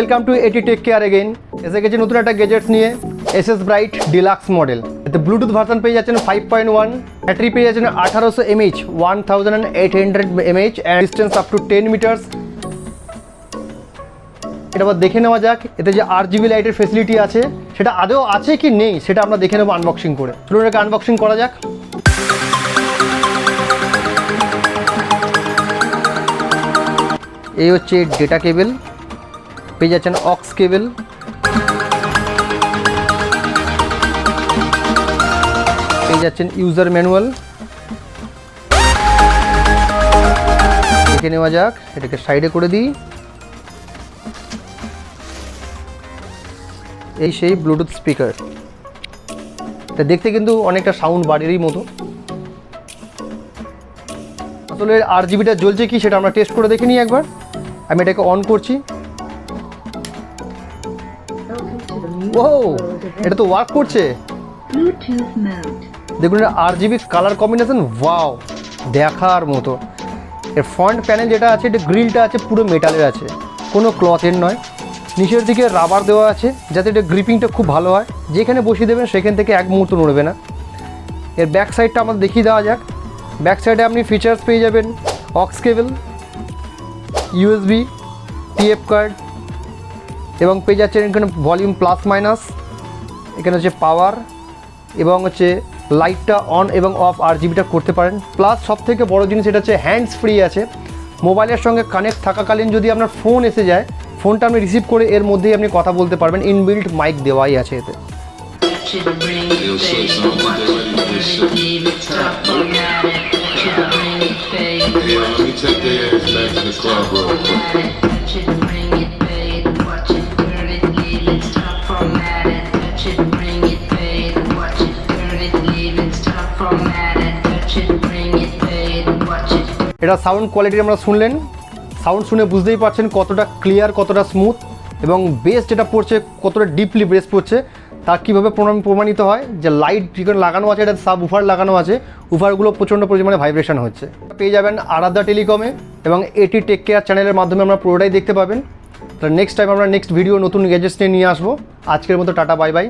Welcome to এটি take care again. এসে গেছে নতুন একটা গ্যাজেটস নিয়ে, এসএস ব্রাইট ডিলাক্স মডেল। এতে ব্লুটুথ ভার্সন পেয়ে যাচ্ছেন 5.1, ব্যাটারি পেয়ে যাচ্ছেন 1800 mAh 1800 mAh and distance up to 10 metres. এটা আবার দেখে নেওয়া যাক এতে যে RGB লাইটের ফেসিলিটি আছে সেটা আদৌ আছে কি নেই সেটা আমরা দেখে নেবো আনবক্সিং করে। চলুন এটাকে আনবক্সিং করা যাক। এই হচ্ছে ডেটা কেবল, পেয়ে যাচ্ছেন অক্স কেবল, পেয়ে যাচ্ছেন ইউজার ম্যানুয়াল। দেখে নেওয়া যাক, এটাকে সাইডে করে দিই। এই সেই ব্লুটুথ স্পিকার, এটা দেখতে কিন্তু অনেকটা সাউন্ড বাড়িরই মতো। আসলে RGBটা জ্বলছে কি সেটা আমরা টেস্ট করে দেখে নিই একবার। আমি এটাকে অন করছি। ও, এটা তো ওয়ার্ক করছে। দেখুন এটা RGB কালার কম্বিনেশন, ওয়াও, দেখার মতো। এর ফ্রন্ট প্যানেল যেটা আছে, এটা গ্রিলটা আছে পুরো মেটালের আছে, কোনো ক্লথের নয়। নিচের দিকে রাবার দেওয়া আছে যাতে এটা গ্রিপিংটা খুব ভালো হয়, যেখানে বসিয়ে দেবেন সেখান থেকে এক মুহূর্ত নড়বে না। এর ব্যাক সাইডটা আমাদের দেখিয়ে দেওয়া যাক। ব্যাক সাইডে আপনি ফিচার্স পেয়ে যাবেন অক্স কেবল, USB, TF কার্ড এবং পেয়ে যাচ্ছেন এখানে ভলিউম প্লাস মাইনাস, এখানে হচ্ছে পাওয়ার এবং হচ্ছে লাইটটা অন এবং অফ RGBটা করতে পারেন। প্লাস সব থেকে বড়ো জিনিস এটা হচ্ছে হ্যান্ডস ফ্রি আছে। মোবাইলের সঙ্গে কানেক্ট থাকাকালীন যদি আপনার ফোন এসে যায়, ফোনটা আপনি রিসিভ করে এর মধ্যেই আপনি কথা বলতে পারবেন। ইনবিল্ট মাইক দেওয়াই আছে এতে। এটা সাউন্ড কোয়ালিটি আমরা শুনলেন, সাউন্ড শুনে বুঝতেই পারছেন কতটা ক্লিয়ার, কতটা স্মুথ এবং বেস যেটা পড়ছে কতটা ডিপলি বেস পড়ছে। তা কীভাবে প্রমাণিত হয় যে লাইট যেখানে লাগানো আছে, এটা সাব উফার লাগানো আছে, উফারগুলো প্রচণ্ড পরিমাণে ভাইব্রেশন হচ্ছে। পেয়ে যাবেন আরাধ্যা টেলিকমে এবং এটি টেক কেয়ার চ্যানেলের মাধ্যমে আমরা পুরোটাই দেখতে পাবেন। তাহলে নেক্সট টাইম আমরা নেক্সট ভিডিও নতুন গ্যাজেটস নিয়ে আসবো। আজকের মতো টাটা, বাই বাই।